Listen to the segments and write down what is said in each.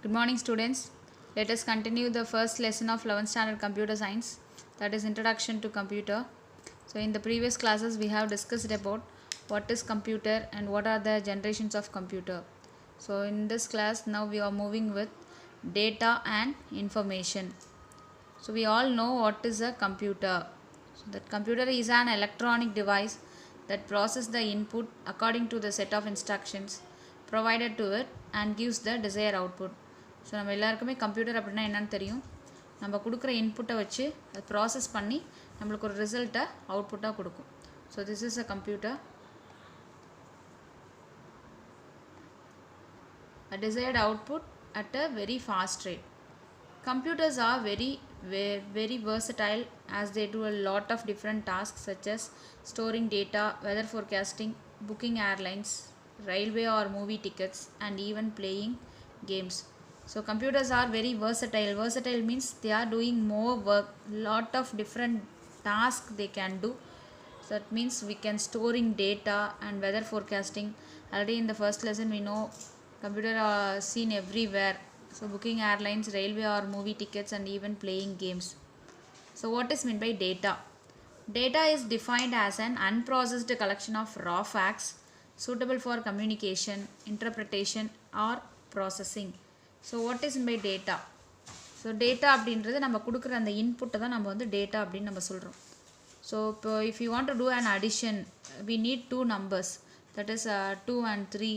Good morning, students. Let us continue the first lesson of 11th standard computer science, that is introduction to computer. So in the previous classes we have discussed about what is computer and what are the generations of computer. So in this class now we are moving with data and information. So we all know what is a computer. So that computer is an electronic device that processes the input according to the set of instructions provided to it and gives the desired output. So நம்ம எல்லாருக்குமே computer அப்படின்னா என்னன்னு தெரியும். நம்ம கொடுக்குற இன்புட்டை வச்சு அதை ப்ராசஸ் பண்ணி நம்மளுக்கு ஒரு ரிசல்ட்டை அவுட்புட்டாக கொடுக்கும். So this is a computer. A desired output at a very fast rate. Computers are very versatile as they do a lot of different tasks such as storing data, weather forecasting, booking airlines, railway or movie tickets, and even playing games. So computers are very versatile. Versatile means they are doing more work, lot of different tasks they can do. So that means we can storing data and weather forecasting. Already in the first lesson we know computer are seen everywhere. So booking airlines, railway or movie tickets, and even playing games. So what is meant by data? Data is defined as an unprocessed collection of raw facts suitable for communication, interpretation or processing. So what is meant by data? So data அப்படின்றது நம்ம கொடுக்குற அந்த இன்புட்டை தான் நம்ம வந்து data அப்படின்னு நம்ம சொல்கிறோம். ஸோ இப்போ if you want to do an addition, we need two numbers, that is 2 and 3.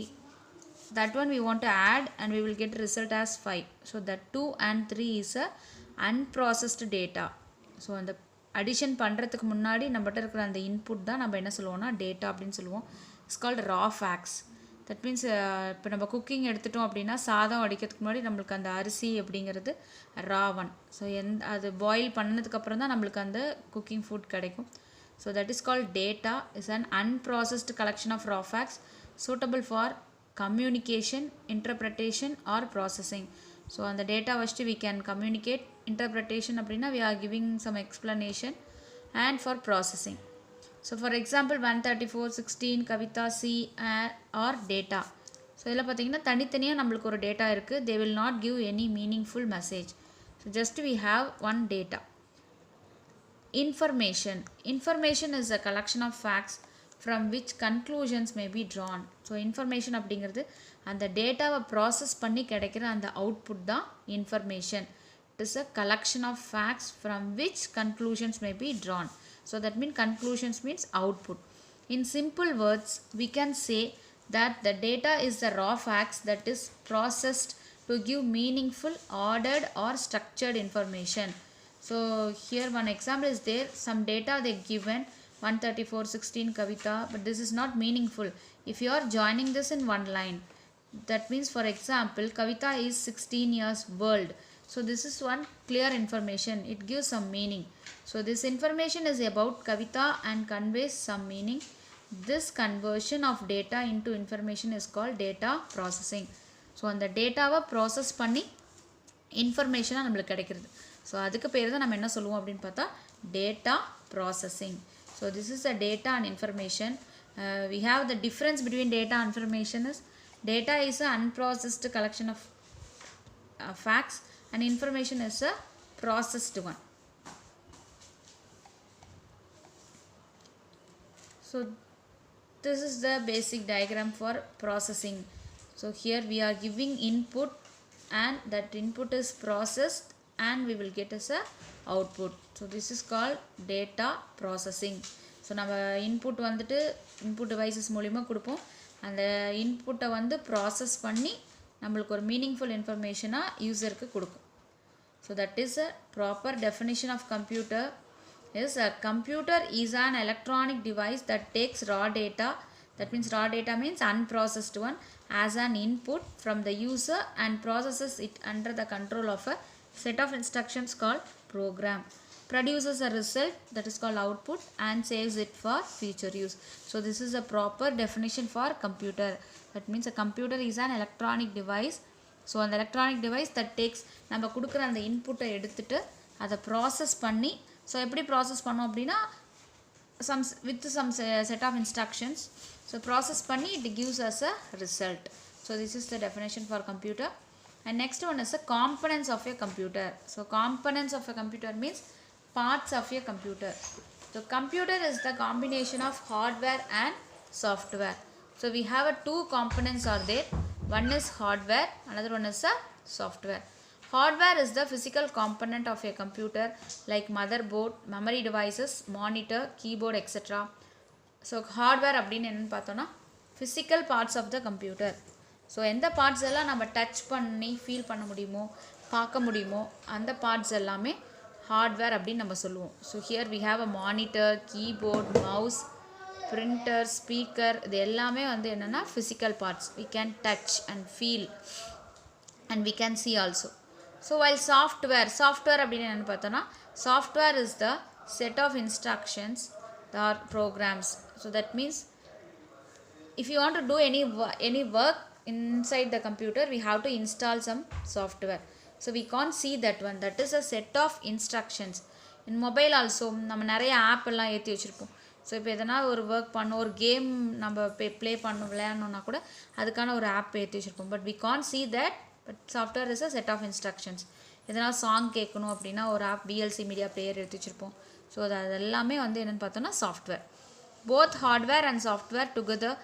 That one we want to add and we will get result as 5. So that 2 and 3 is a unprocessed data. So அந்த addition பண்ணுறதுக்கு முன்னாடி நம்மகிட்ட இருக்கிற அந்த input தான் நம்ம என்ன சொல்லுவோம்னா டேட்டா அப்படின்னு சொல்லுவோம். It's called raw facts. That means இப்போ நம்ம குக்கிங் எடுத்துட்டோம் அப்படின்னா சாதம் அடிக்கிறதுக்கு முன்னாடி நம்மளுக்கு அந்த அரிசி அப்படிங்கிறது ராவன். ஸோ அது பாயில் பண்ணதுக்கப்புறம் தான் நம்மளுக்கு அந்த குக்கிங் ஃபுட் கிடைக்கும். So that is called data is an unprocessed collection of raw facts suitable for communication, interpretation or processing. So on the data வச்சுட்டு we can communicate, interpretation அப்படின்னா we are giving some explanation, and for processing. So for example 134, 16, Kavitha, C or data. So இதில் பார்த்தீங்கன்னா தனித்தனியாக நம்மளுக்கு ஒரு data இருக்குது. they will not give any meaningful message. So just we have one data. Information is a collection of facts from which conclusions may be drawn. So information அப்படிங்கிறது அந்த டேட்டாவை process பண்ணி கிடைக்கிற அந்த அவுட்புட் தான் information. It is a collection of facts from which conclusions may be drawn. So that mean conclusions means output. In simple words we can say that the data is the raw facts that is processed to give meaningful, ordered or structured information. So here one example is there. Some data they given 134, 16 Kavita, but this is not meaningful. If you are joining this in one line, that means for example Kavita is 16 years old. So this is one clear information. It gives some meaning. So this information is about Kavita and conveys some meaning. This conversion of data into information is called data processing. So அந்த டேட்டாவை process பண்ணி இன்ஃபர்மேஷனாக நம்மளுக்கு கிடைக்கிறது. So அதுக்கு பேர் தான் நம்ம என்ன சொல்லுவோம் அப்படின்னு பார்த்தா data processing. So this is the data and information. We have the difference between data and information is data is an unprocessed collection of facts and information is a processed one. So this is the basic diagram for processing. So here we are giving input and that input is processed and we will get as a output. So this is called data processing. So நம்ம input வந்துட்டு input devices மூலிமா கொடுப்போம். அந்த இன்புட்டை வந்து process பண்ணி நம்மளுக்கு ஒரு மீனிங்ஃபுல் இன்ஃபர்மேஷனாக யூஸருக்கு கொடுக்கும். So that is a proper definition of computer is a computer is an electronic device that takes raw data, that means raw data means unprocessed one, as an input from the user and processes it under the control of a set of instructions called program, produces a result that is called output and saves it for future use. So this is a proper definition for computer. That means a computer is an electronic device. So அந்த electronic device that takes நம்ம கொடுக்குற அந்த இன்புட்டை எடுத்துட்டு அதை process பண்ணி, so எப்படி process பண்ணோம் அப்படின்னா with some set of instructions. So process பண்ணி it gives us a result. So this is the definition for computer. And next one is the components of a computer. So components of a computer means parts of a computer. So computer is the combination of hardware and software. So we have two components are there. One is hardware, another one is a software. Hardware is the physical component of a computer like motherboard, memory devices, monitor, keyboard, etc. So hardware அப்படின்னு என்னன்னு பார்த்தோன்னா physical parts of the computer. So எந்த parts எல்லாம் நம்ம touch பண்ணி feel பண்ண முடியுமோ பார்க்க முடியுமோ அந்த பார்ட்ஸ் எல்லாமே ஹார்ட்வேர் அப்படின்னு நம்ம சொல்லுவோம். So here we have a monitor, keyboard, mouse, printer, speaker, இது எல்லாமே வந்து என்னென்னா physical parts. We can touch and feel and we can see also. So while software அப்படின்னு என்னென்னு பார்த்தோன்னா software is the set of instructions or programs. So that means if you want to do any work inside the computer, we have to install some software. So we can't see that one. That is a set of instructions. In mobile also நம்ம நிறைய app எல்லாம் ஏற்றி வச்சுருப்போம். So இப்போ எதனா ஒரு work பண்ணோம், ஒரு கேம் நம்ம ப்ளே பண்ணோம், விளையாடணுன்னா கூட அதுக்கான ஒரு ஆப் ஏற்றி வச்சுருப்போம். But we can't see that. But software is a set of instructions. எதனா சாங் கேட்கணும் அப்படின்னா ஒரு ஆப் VLC மீடியா பிளேயர் எடுத்து வச்சுருப்போம். ஸோ அது எல்லாமே வந்து என்னென்னு பார்த்தோன்னா software. Both hardware and software together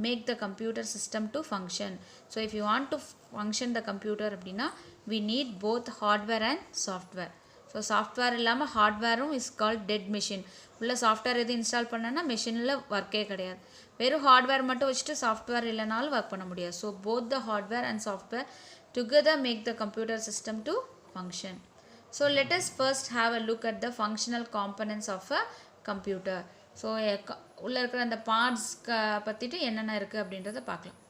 make the computer system to function. So if you want to function the computer அப்படின்னா we need both hardware and software. So software இல்லாமல் ஹார்ட்வேரும் இஸ் கால்ட் டெட் மிஷின். உள்ள software எது install பண்ணனா மெஷினில் ஒர்க்கே கிடையாது. வெறும் ஹார்ட்வேர் மட்டும் வச்சுட்டு சாஃப்ட்வேர் இல்லைனாலும் ஒர்க் பண்ண முடியாது. So both the hardware and software together make the computer system to function. So let us first have a look at the functional components of a computer. So உள்ள இருக்கிற அந்த parts பற்றிட்டு என்னென்ன இருக்குது அப்படின்றத பார்க்கலாம்.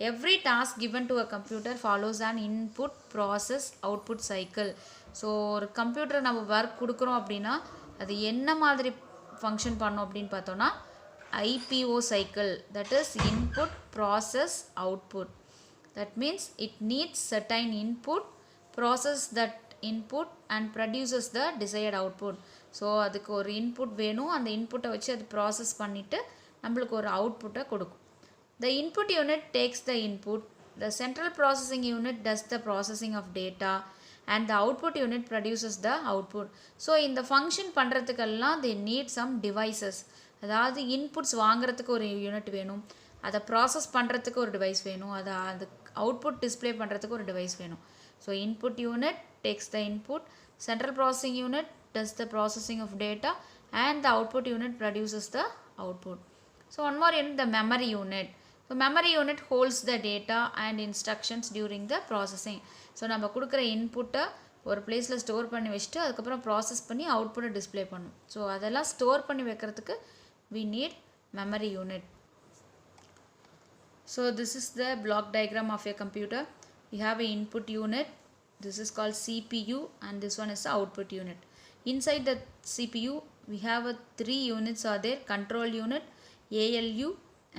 Every task given to a computer follows an input, process, output cycle. So ஒரு computer நம்ம work கொடுக்குறோம் அப்படின்னா அது என்ன மாதிரி ஃபங்க்ஷன் பண்ணோம் அப்படின்னு பார்த்தோன்னா IPO cycle, that is input, process, output. That means it needs certain input, process that input and produces the desired output. So அதுக்கு ஒரு இன்புட் வேணும், அந்த இன்புட்டை வச்சு அது ப்ராசஸ் பண்ணிவிட்டு நம்மளுக்கு ஒரு அவுட்புட்டை கொடுக்கும். The input unit takes the input, the central processing unit does the processing of data and the output unit produces the output. So இந்த ஃபங்க்ஷன் பண்ணுறதுக்கெல்லாம் they need some devices. அதாவது இன்புட்ஸ் வாங்குறதுக்கு ஒரு யூனிட் வேணும், அதை ப்ராசஸ் பண்ணுறதுக்கு ஒரு device வேணும், அதை அது அவுட்புட் டிஸ்பிளே பண்ணுறதுக்கு ஒரு டிவைஸ் வேணும். So input unit takes the input, central processing unit does the processing of data and the output unit produces the output. So one more unit, the memory unit. So memory unit holds the data and instructions during the processing. So நம்ம கொடுக்குற இன்புட்டை ஒரு பிளேஸில் store பண்ணி வச்சுட்டு அதுக்கப்புறம் process பண்ணி அவுட்புட்டை டிஸ்பிளே பண்ணும். ஸோ அதெல்லாம் ஸ்டோர் பண்ணி வைக்கிறதுக்கு we need memory unit. So this is the block diagram of a computer. We have an input unit, this is called CPU, and this one is the output unit. Inside the CPU we have three units are there: control unit, ALU,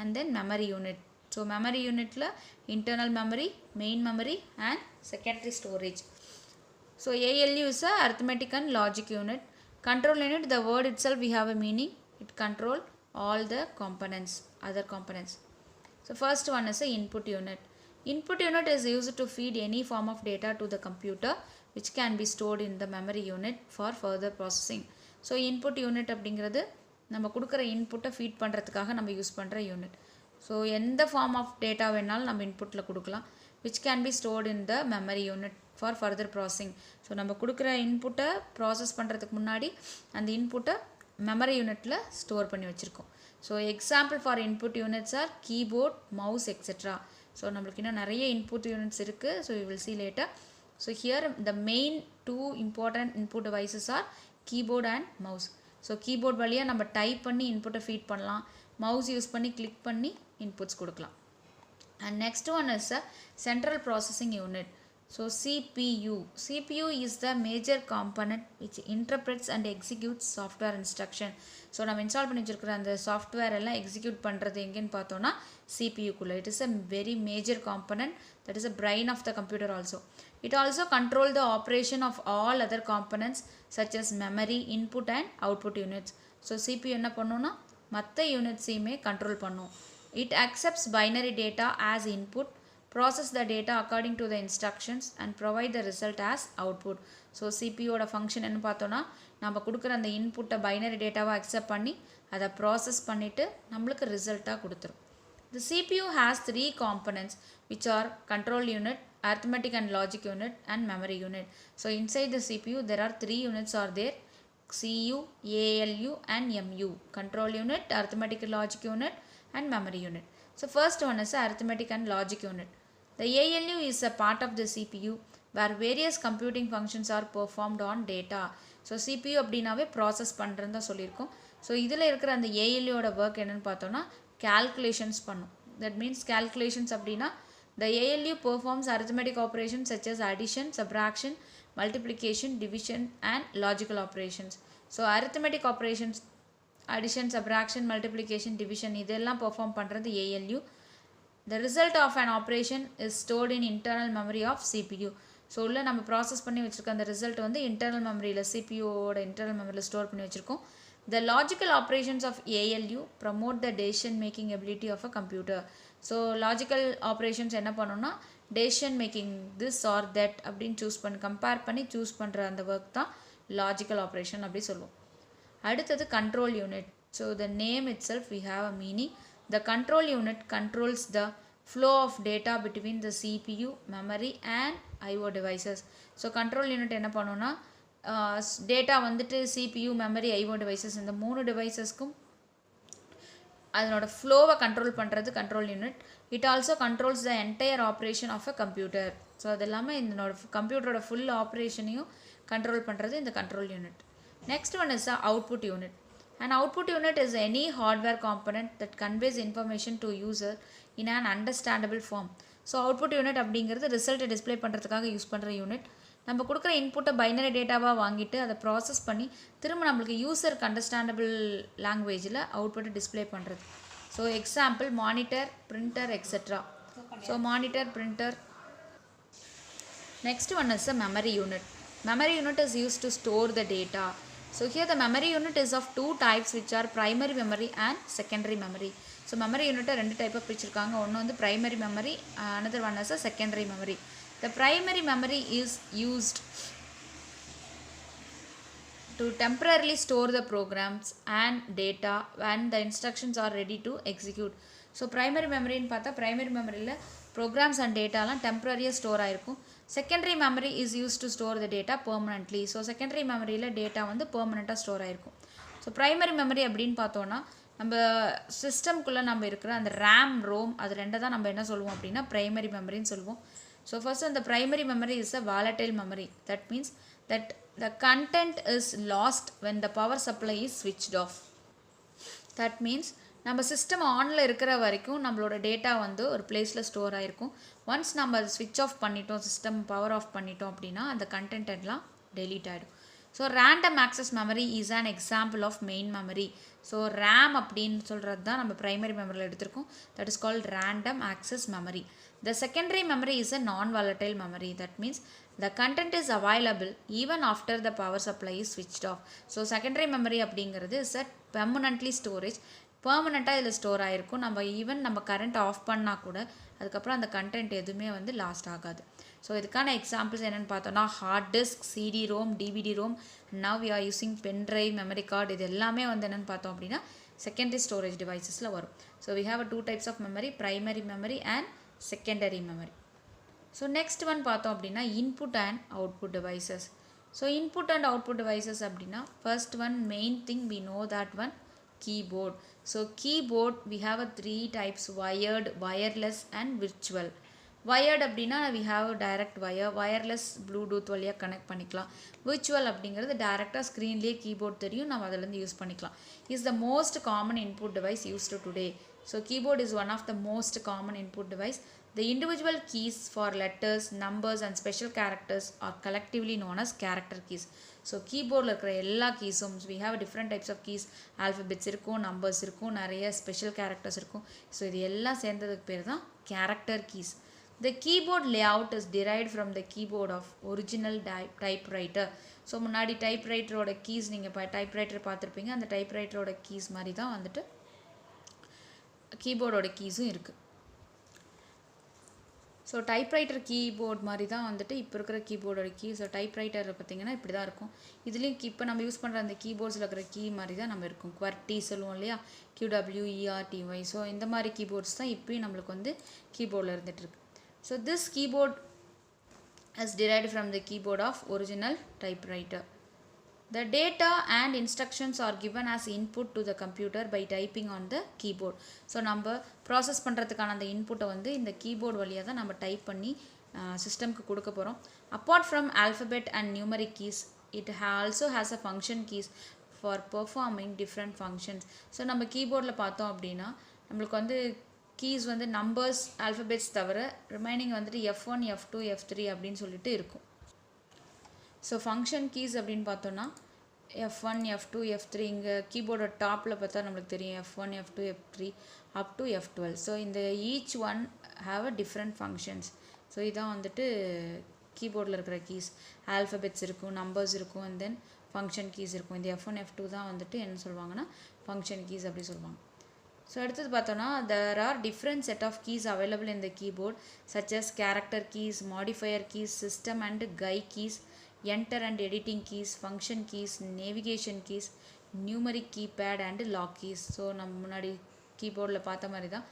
and then memory unit. So memory unit la internal memory, main memory, and secondary storage. So ALU is a arithmetic and logic unit. Control unit, the word itself we have a meaning, it control all the components, other components. So first one is a input unit. Input unit is used to feed any form of data to the computer which can be stored in the memory unit for further processing. So input unit அப்படிங்கிறது நம்ம கொடுக்குற இன்புட்டை feet பண்ணுறதுக்காக நம்ம use பண்ணுற unit. So எந்த form of data வேணாலும் நம்ம இன்புட்டில் கொடுக்கலாம், which can be stored in the memory unit for further processing. So நம்ம கொடுக்குற இன்புட்டை ப்ராசஸ் பண்ணுறதுக்கு முன்னாடி அந்த இன்புட்டை மெமரி யூனிட்டில் ஸ்டோர் பண்ணி வச்சுருக்கோம். So example for input units are keyboard, mouse, etcetera. So நம்மளுக்கு இன்னும் நிறைய இன்புட் யூனிட்ஸ் இருக்குது. So you will see later. So here the main two important input devices are keyboard and mouse. So keyboard வழியாக நம்ம type பண்ணி இன்புட்டை feet பண்ணலாம், mouse use பண்ணி கிளிக் பண்ணி இன்புட்ஸ் கொடுக்கலாம். And next one is a central processing unit. So CPU. CPU is the major component which interprets and executes software instruction. So நம்ம install பண்ணி வச்சுருக்கிற அந்த சாஃப்ட்வேர் எல்லாம் எக்ஸிக்யூட் பண்ணுறது எங்கேன்னு பார்த்தோன்னா சிபியூக்குள்ளே. It is a very major component, that is a brain of the computer also. It also control the operation of all other components such as memory, input and output units. So CPU என்ன பண்ணுன்னா மற்ற யூனிட்ஸையுமே control பண்ணும். It accepts binary data as input, process the data according to the instructions and provide the result as output. So சிபியூட function என்ன பார்த்தோன்னா நம்ம கொடுக்குற அந்த இன்புட்டை பைனரி டேட்டாவை அக்செப்ட் பண்ணி அதை ப்ராசஸ் பண்ணிவிட்டு நம்மளுக்கு ரிசல்ட்டாக கொடுத்துரும். The CPU has three components which are control unit, arithmetic and logic unit and memory unit. So inside the CPU there are three units are there: CU, ALU and MU. Control unit, arithmetic and logic unit and memory unit. So first one is arithmetic and logic unit. The ALU is a part of the CPU where various computing functions are performed on data. So CPU அப்படினாவே process பண்ணுறதுன்னு தான் சொல்லியிருக்கோம். So இதில் இருக்கிற அந்த ஏஎல்யூட work என்னென்னு பார்த்தோன்னா calculations பண்ணும். That means calculations அப்படின்னா the ALU performs arithmetic operations such as addition, subtraction, multiplication, division and logical operations. So arithmetic operations, addition, subtraction, multiplication, division இதெல்லாம் perform பண்ணுறது ALU. The result of an operation is stored in internal memory of CPU. So உள்ள நம்ம process பண்ணி வச்சுருக்க அந்த result வந்து internal மெமரியில் சிபியூவோட internal மெமரியில் ஸ்டோர் பண்ணி வச்சுருக்கோம். The logical operations of ALU promote the decision making ability of a computer. So logical operations என்ன பண்ணோன்னா decision making this are that அப்படின்னு சூஸ் பண்ணி கம்பேர் பண்ணி சூஸ் பண்ணுற அந்த ஒர்க் தான் லாஜிக்கல் ஆப்ரேஷன் அப்படி சொல்லுவோம். அடுத்தது control unit. So the name itself we have a meaning. The control unit controls the flow of data between the CPU, memory and IO devices. So control unit என்ன பண்ணோன்னா data வந்துட்டு CPU, memory, IO devices இந்த 3 டிவைசஸ்க்கும் அதனோட ஃப்ளோவை control பண்ணுறது control unit. It also controls the entire operation of a computer. So அது இல்லாமல் இதனோட கம்ப்யூட்டரோட ஃபுல் ஆப்ரேஷனையும் கண்ட்ரோல் பண்ணுறது இந்த control unit. Next one is a output unit. An output unit is any hardware component that conveys information to user in an understandable form. So output unit அப்படிங்கிறது ரிசல்ட்டை display பண்ணுறதுக்காக யூஸ் பண்ணுற unit. நம்ம கொடுக்குற இன்புட்டை binary டேட்டாவாக வாங்கிட்டு அதை process பண்ணி திரும்ப நம்மளுக்கு யூசருக்கு அண்டர்ஸ்டாண்டபிள் லாங்குவேஜில் அவுட்புட்டை டிஸ்பிளே பண்ணுறது. So example monitor, printer etcetera. So monitor, printer. Next one is a memory unit. Memory unit is used to store the data. So here the memory unit is of two types which are primary memory and secondary memory. So memory unit ரெண்டு type பிரிச்சிருக்காங்க. ஒன்று வந்து primary memory, another one is a secondary memory. The primary memory is used to temporarily store the programs and data when the instructions are ready to execute. So primary மெமரின்னு பார்த்தா primary மெமரியில் programs and டேட்டாலாம் டெம்பரரியாக store ஆகிருக்கும். Secondary memory is use to store the data permanently. So secondary மெமரியில் data வந்து பெர்மனெண்ட்டாக store ஆகிருக்கும். ஸோ ப்ரைமரி மெமரி அப்படின்னு பார்த்தோன்னா நம்ம சிஸ்டம்குள்ளே நம்ம இருக்கிற அந்த ரேம், ரோம் அது ரெண்டை தான் நம்ம என்ன சொல்லுவோம் அப்படின்னா ப்ரைமரி மெமரின்னு சொல்லுவோம். ஸோ ஃபர்ஸ்ட் அந்த primary memory is a volatile memory. That means that the content is lost when the power supply is switched off. That means நம்ம சிஸ்டம் ஆனில் இருக்கிற வரைக்கும் நம்மளோட டேட்டா வந்து ஒரு பிளேஸில் ஸ்டோர் ஆகிருக்கும். ஒன்ஸ் நம்ம அதை ஸ்விட்ச் ஆஃப் பண்ணிட்டோம், சிஸ்டம் பவர் ஆஃப் பண்ணிட்டோம் அப்படின்னா அந்த கண்டென்ட் எல்லாம் டெலீட் ஆகிடும். So random access memory is an example of main memory. So RAM அப்படின்னு சொல்கிறது தான் நம்ம ப்ரைமரி மெமரியில் எடுத்திருக்கோம். That is called random access memory. The secondary memory is a non-volatile memory. That means the content is available even after the power supply is switched off. So secondary memory அப்படிங்கிறது is a permanently storage. பெர்மனெண்ட்டாக இதில் store ஆகிருக்கும். நம்ம even நம்ம current off பண்ணால் கூட அதுக்கப்புறம் அந்த content எதுவுமே வந்து லாஸ்ட் ஆகாது. ஸோ இதுக்கான எக்ஸாம்பிள்ஸ் என்னென்னு பார்த்தோன்னா hard disk, CD ROM, DVD ROM, now we are using pen drive, memory card, இது எல்லாமே வந்து என்னென்னு பார்த்தோம் அப்படின்னா செகண்டரி ஸ்டோரேஜ் டிவைசஸில் வரும். So we have two types of memory, primary memory and secondary memory. So next one பார்த்தோம் அப்படின்னா input and output devices. So input and output devices அப்படின்னா first one main thing we know that one keyboard. So keyboard we have a three types: wired, wireless and virtual. wired அப்படின்னா we have a direct wire, wireless bluetooth வழியாக connect பண்ணிக்கலாம். virtual அப்படிங்கிறது டேரெக்டாக ஸ்க்ரீன்லேயே keyboard தெரியும், நம்ம அதிலேருந்து use பண்ணிக்கலாம். is the most common input device used today. So keyboard is one of the most common input device. The individual keys for letters, numbers and special characters are collectively known as character keys. So keyboard இருக்கிற எல்லா கீஸும் we have different types of keys, alphabets இருக்கும், numbers இருக்கும், நிறைய special characters இருக்கும். So இது எல்லாம் சேர்ந்ததுக்கு பேர் தான் character keys. The keyboard layout is derived from the keyboard of original typewriter. So முன்னாடி டைப்ரைட்டரோட கீஸ் நீங்கள் டைப்ரைட்டர் பார்த்துருப்பீங்க, அந்த டைப்ரைட்டரோட கீஸ் மாதிரி தான் வந்துட்டு கீபோர்டோட கீஸும் இருக்குது. ஸோ டைப்ரைட்டர் கீபோர்ட் மாதிரி தான் வந்துட்டு இப்போ இருக்கிற கீபோர்டோட கீ. ஸோ டைப்ரைட்டர் பார்த்திங்கன்னா இப்படி தான் இருக்கும். இதுலேயும் இப்போ நம்ம யூஸ் பண்ணுற அந்த கீபோர்ட்ஸில் இருக்கிற கீ மாதிரி தான் நம்ம இருக்கும். QWERTY சொல்லுவோம் இல்லையா, QWERTY. ஸோ இந்த மாதிரி கீபோர்ட்ஸ் தான் இப்போயும் நம்மளுக்கு வந்து கீபோர்டில் இருந்துகிட்ருக்கு. So this keyboard is derived from the keyboard of original typewriter. The data and instructions are given as input to the computer by typing on the keyboard. So நம்ம process பண்ணுறதுக்கான அந்த இன்புட்டை வந்து இந்த கீபோர்டு வழியாக தான் நம்ம டைப் பண்ணி சிஸ்டம்க்கு கொடுக்க போகிறோம். Apart from alphabet and numeric keys, it also has a function keys for performing different functions. So நம்ம கீபோர்டில் பார்த்தோம் அப்படின்னா நம்மளுக்கு வந்து கீஸ் வந்து நம்பர்ஸ் ஆல்ஃபபெட்ஸ் தவிர ரிமைனிங் வந்துட்டு F1 F2 F3 அப்படின்னு சொல்லிட்டு இருக்கும். ஸோ ஃபங்க்ஷன் கீஸ் அப்படின்னு பார்த்தோன்னா F1 F2 F3 இங்கே கீபோர்டோட டாப்பில் பார்த்தா நம்மளுக்கு தெரியும் F1 F2 F3 up to F12. So இந்த each one have a different functions. So இதான் வந்துட்டு கீபோர்டில் இருக்கிற கீஸ். ஆல்ஃபபெட்ஸ் இருக்கும், நம்பர்ஸ் இருக்கும், அண்ட் தென் ஃபங்க்ஷன் கீஸ் இருக்கும். இந்த F1 F2 தான் வந்துட்டு என்ன சொல்லுவாங்கன்னா ஃபங்க்ஷன் கீஸ் அப்படி சொல்லுவாங்க. ஸோ அடுத்தது பார்த்தோன்னா there are different set of keys available in the keyboard such as character keys, modifier keys, system and guide keys, enter and editing keys, function keys, navigation keys, numeric keypad and lock keys. So நம்ம முன்னாடி கீபோர்டில் பார்த்த மாதிரி தான்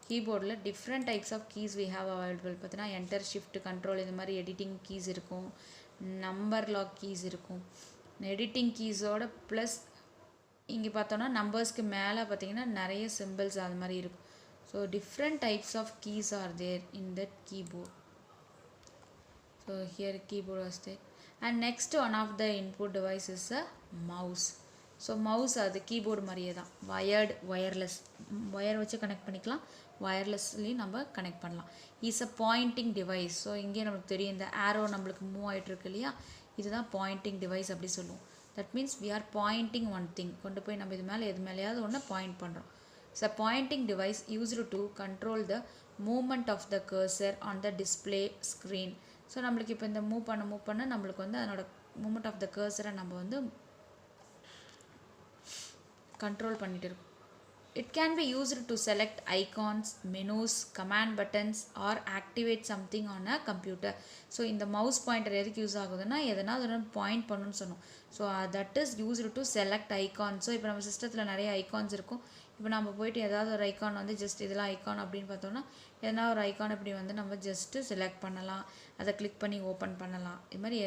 கீபோர்டில் different types of keys we have available. பார்த்தீங்கன்னா enter, shift, control இது மாதிரி எடிட்டிங் கீஸ் இருக்கும், நம்பர் லாக் கீஸ் இருக்கும். எடிட்டிங் கீஸோட ப்ளஸ் இங்கே பார்த்தோன்னா நம்பர்ஸ்க்கு மேலே பார்த்தீங்கன்னா நிறைய சிம்பிள்ஸ் அது மாதிரி இருக்கும். So different types of keys are there in that keyboard. So here keyboard was there. And next one of the input device is a mouse. So mouse அது கீபோர்டு மாதிரியே தான், ஒயர்லெஸ் ஒயர் வச்சு connect பண்ணிக்கலாம், ஒயர்லெஸ்லேயும் நம்ம connect பண்ணலாம். Is a pointing device. So இங்கே நமக்கு தெரியும் இந்த ஆரோ நம்மளுக்கு மூவ் ஆகிட்டுருக்கு இல்லையா, இதுதான் பாயிண்டிங் டிவைஸ் அப்படி சொல்லுவோம். That means we are pointing one thing. கொண்டு போய் நம்ம இது மேலே எது மேலேயாவது ஒன்று பாயிண்ட் பண்ணுறோம். So pointing device used to control the movement of the cursor on the display screen. So நம்மளுக்கு இப்போ இந்த மூவ் பண்ண நம்மளுக்கு வந்து அதனோட மூமெண்ட் ஆஃப் த கர்சரை நம்ம வந்து கண்ட்ரோல் பண்ணிட்டு இருக்கோம். It can be used to select icons, menus, command buttons or activate something on a computer. So இந்த மவுஸ் பாயிண்டர் எதுக்கு யூஸ் ஆகுதுன்னா எதனா ஒரு பாயிண்ட் பண்ணணும்னு சொன்னோம். So that is used to select icon. So இப்போ நம்ம சிஸ்டத்தில் நிறைய ஐகான்ஸ் இருக்கும். இப்போ நம்ம போயிட்டு ஏதாவது ஒரு ஐகான் வந்து ஜஸ்ட் இதெல்லாம் ஐகான் அப்படின்னு பார்த்தோன்னா எதனா ஒரு ஐகான் இப்படி வந்து நம்ம ஜஸ்ட்டு செலக்ட் பண்ணலாம், அதை கிளிக் பண்ணி ஓப்பன் பண்ணலாம். இது மாதிரி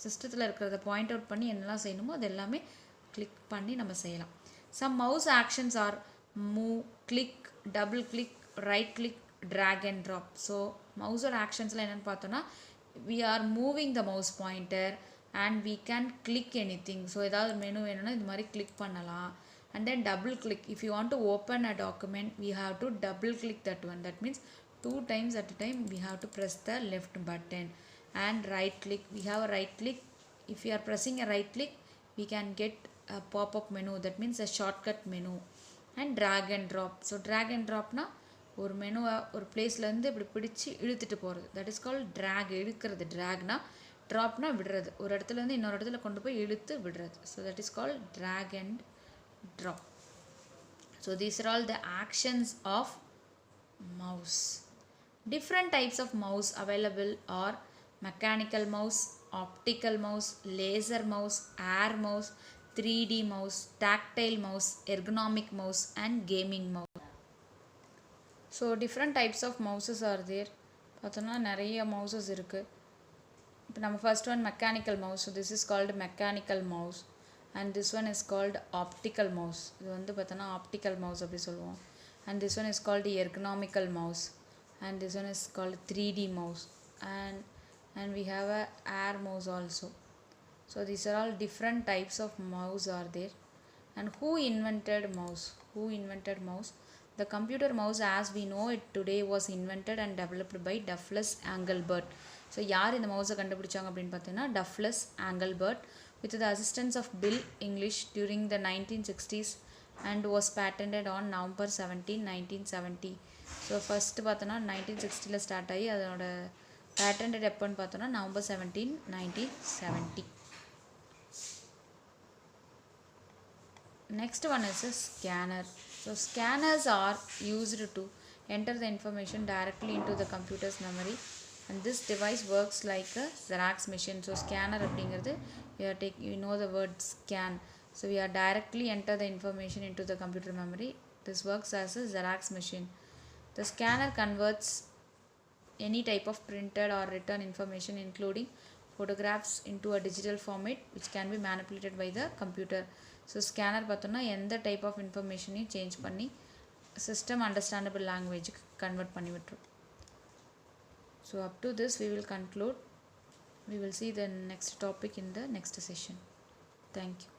சிஸ்டத்தில் இருக்கிறத பாயிண்ட் அவுட் பண்ணி என்னெல்லாம் செய்யணுமோ அது எல்லாமே கிளிக் பண்ணி நம்ம செய்யலாம். Some mouse actions are move, click, double click, right click, drag and drop. So மவுஸோட ஆக்ஷன்ஸ்லாம் என்னென்னு பார்த்தோன்னா we are moving the mouse pointer and we can click anything. So ஏதாவது மெனு வேணும்னா இது மாதிரி கிளிக் பண்ணலாம். and then double click, if you want to open a document we have to double click that one. That means 2 times at a time we have to press the left button. and right click, we have a right click. if you are pressing a right click we can get a pop-up menu, that means a shortcut menu. and drag and drop. So drag and dropனா ஒரு மெனுவை ஒரு பிளேஸ்லேருந்து இப்படி பிடிச்சி இழுத்துட்டு போகிறது, that is called track. இழுக்கிறது ட்ராக்னா, ட்ராப்னா விடுறது, ஒரு இடத்துலேருந்து இன்னொரு இடத்துல கொண்டு போய் இழுத்து விடுறது. So that is called drag and drop. So these are all the actions of mouse. Different types of mouse available are mechanical mouse, optical mouse, laser mouse, air mouse, 3D mouse, tactile mouse, ergonomic mouse and gaming mouse. So different types of mouses are there. பார்த்தோன்னா நிறைய mouses இருக்குது. இப்போ நம்ம first one mechanical mouse. So this is called mechanical mouse and this one is called optical mouse. இது வந்து பார்த்தோன்னா optical mouse அப்படி சொல்லுவோம். And this one is called ergonomical mouse and this one is called 3D mouse and we have a air mouse also. So these are all different types of mouse are there. And who invented mouse? The computer mouse as we know it today was invented and developed by Douglas Engelbart. So யார் இந்த மவுஸை கண்டுபிடிச்சாங்க அப்படின்னு பார்த்தீங்கன்னா Douglas Engelbart with the assistance of Bill English during the 1960s and was patented on November 17, 1970. So first பார்த்தோன்னா 1960 start ஆகி அதோட patented எப்போன்னு பார்த்தோன்னா November 17, 1970. Next one is a scanner. So scanners are used to enter the information directly into the computer's memory, and this device works like a Xerox machine. So scanner அப்படிங்கிறது you know the word scan. So we are directly enter the information into the computer memory. This works as a Xerox machine. The scanner converts any type of printed or written information including photographs into a digital format which can be manipulated by the computer. So scanner பார்த்தோம்னா எந்த type of information change பண்ணி system understandable language convert பண்ணி விட்டுரும். So up to this we will conclude. We will see the next topic in the next session. Thank you.